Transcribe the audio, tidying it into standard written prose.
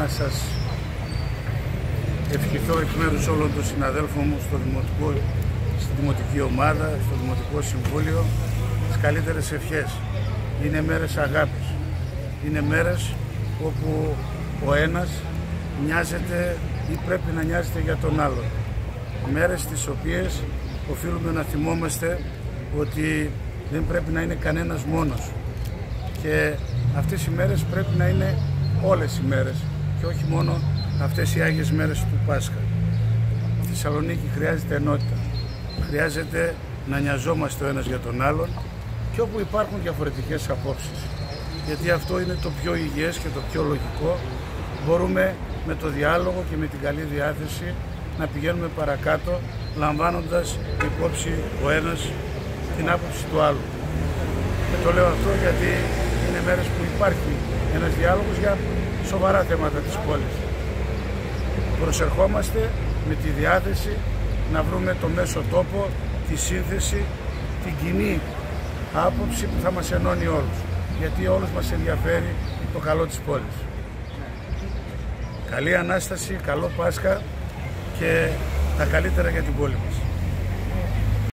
να σας ευχηθώ εκ μέρους όλων των συναδέλφων μου στη Δημοτική Ομάδα, στο Δημοτικό Συμβούλιο, τις καλύτερες ευχές. Είναι μέρες αγάπης. Είναι μέρες όπου ο ένας νοιάζεται ή πρέπει να νοιάζεται για τον άλλον. Μέρες τις οποίες οφείλουμε να θυμόμαστε ότι δεν πρέπει να είναι κανένας μόνος. Και αυτές οι μέρες πρέπει να είναι όλες οι μέρες και όχι μόνο αυτές οι Άγιες μέρες του Πάσχα. Η Θεσσαλονίκη χρειάζεται ενότητα. Χρειάζεται να νοιαζόμαστε ο ένας για τον άλλον και όπου υπάρχουν διαφορετικές απόψεις. Γιατί αυτό είναι το πιο υγιές και το πιο λογικό. Μπορούμε με το διάλογο και με την καλή διάθεση να πηγαίνουμε παρακάτω, λαμβάνοντας υπόψη ο ένας την άποψη του άλλου. Και το λέω αυτό γιατί είναι μέρες που υπάρχει ένας διάλογος για σοβαρά θέματα της πόλης. Προσερχόμαστε με τη διάθεση να βρούμε το μέσο τόπο, τη σύνθεση, την κοινή άποψη που θα μας ενώνει όλους. Γιατί όλους μας ενδιαφέρει το καλό της πόλης. Καλή Ανάσταση, καλό Πάσχα και τα καλύτερα για την πόλη μας.